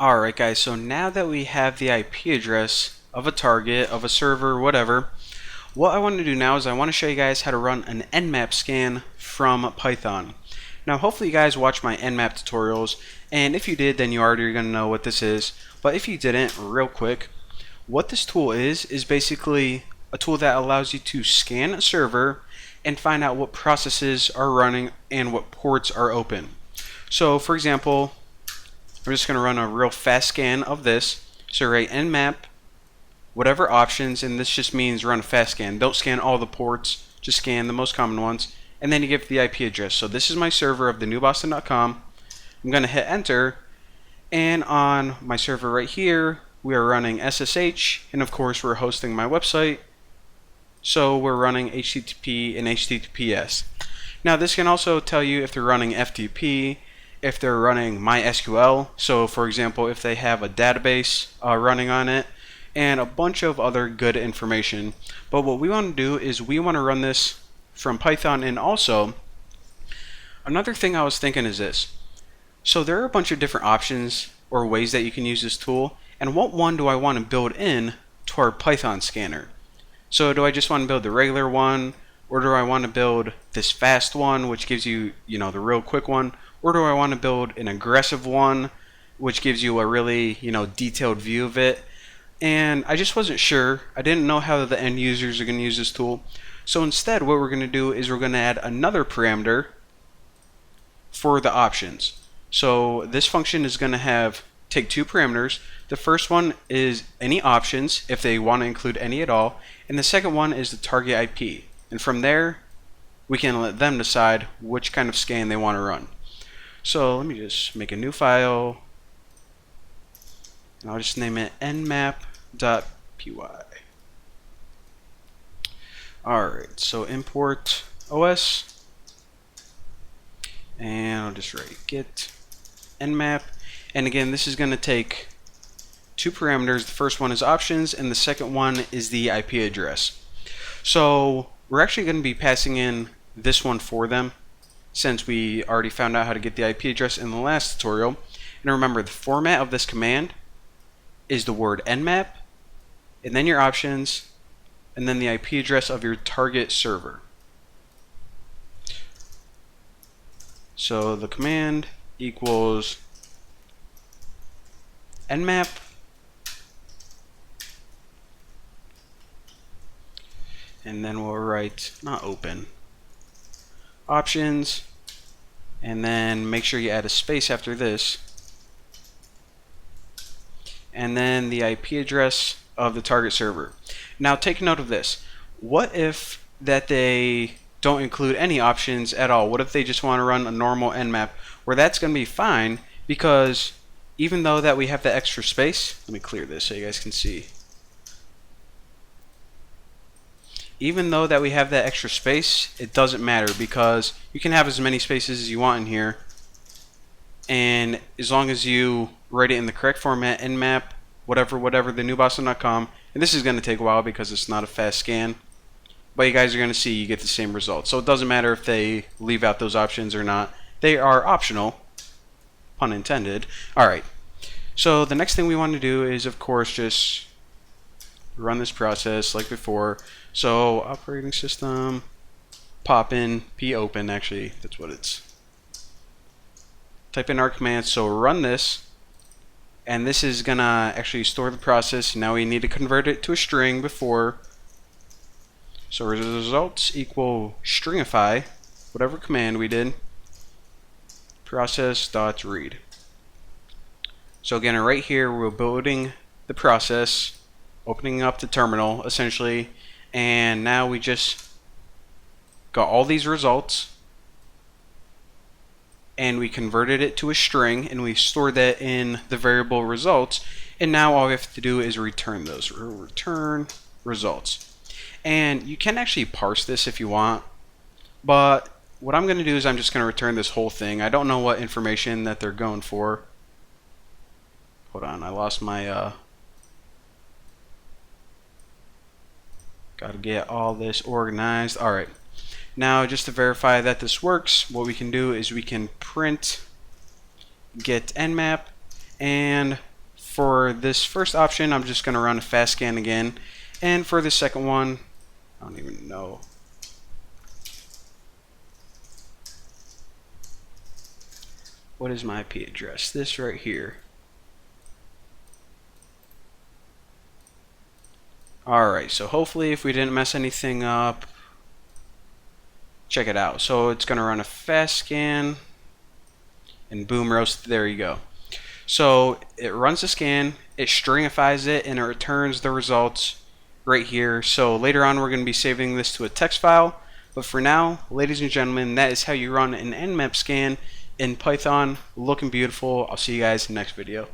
Alright guys, so now that we have the IP address of a target, of a server, whatever, what I want to do now is I want to show you guys how to run an Nmap scan from Python. Now hopefully you guys watch my Nmap tutorials, and if you did then you already are going to know what this is, but if you didn't, real quick, what this tool is basically a tool that allows you to scan a server and find out what processes are running and what ports are open. So for example, I'm just going to run a real fast scan of this. So write Nmap, whatever options, and this just means run a fast scan. Don't scan all the ports, just scan the most common ones, and then you give the IP address. So this is my server of thenewboston.com. I'm going to hit enter, and on my server right here, we are running SSH, and of course we're hosting my website. So we're running HTTP and HTTPS. Now this can also tell you if they're running FTP, if they're running MySQL, so for example if they have a database running on it, and a bunch of other good information. But what we want to do is we want to run this from Python. And also another thing I was thinking is this: so there are a bunch of different options or ways that you can use this tool, and what one do I want to build in to our Python scanner? So do I just want to build the regular one, or do I want to build this fast one which gives you the real quick one? Or do I want to build an aggressive one, which gives you a really, detailed view of it? And I just wasn't sure. I didn't know how the end users are going to use this tool. So instead, what we're going to do is we're going to add another parameter for the options. So this function is going to take two parameters. The first one is any options, if they want to include any at all. And the second one is the target IP. And from there, we can let them decide which kind of scan they want to run. So let me just make a new file, and I'll just name it nmap.py. Alright, so import OS, and I'll just write get nmap, and again this is going to take two parameters. The first one is options, and the second one is the IP address. So we're actually going to be passing in this one for them, since we already found out how to get the IP address in the last tutorial. And remember, the format of this command is the word nmap, and then your options, and then the IP address of your target server. So the command equals nmap, and then we'll write, not open, options, and then make sure you add a space after this, and then the IP address of the target server. Now take note of this: what if that they don't include any options at all? What if they just want to run a normal nmap? Where that's going to be fine, because even though that we have the extra space, let me clear this so you guys can see. Even though that we have that extra space, it doesn't matter, because you can have as many spaces as you want in here, and as long as you write it in the correct format, nmap, whatever, thenewboston.com, and this is going to take a while because it's not a fast scan, but you guys are going to see you get the same result. So it doesn't matter if they leave out those options or not. They are optional, pun intended. Alright, so the next thing we want to do is, of course, just run this process like before. So operating system, pop in, p open, actually that's what it's. Type in our command, so run this, and this is gonna actually store the process. Now we need to convert it to a string before. So results equal stringify, whatever command we did, process.read. So again, right here we're building the process, opening up the terminal essentially, and now we just got all these results and we converted it to a string, and we stored that in the variable results, and now all we have to do is return those. Return results. And you can actually parse this if you want, but what I'm going to do is I'm just going to return this whole thing. I don't know what information that they're going for. Hold on, I lost my gotta get all this organized. Alright, now just to verify that this works, what we can do is we can print get nmap, and For this first option, I'm just going to run a fast scan again. And for the second one, I don't even know. What is my IP address? This right here. Alright, so hopefully if we didn't mess anything up, check it out. So it's going to run a fast scan, and boom, roast, there you go. So it runs the scan, it stringifies it, and it returns the results right here. So later on we're going to be saving this to a text file, but for now, ladies and gentlemen, that is how you run an Nmap scan in Python. Looking beautiful. I'll see you guys in the next video.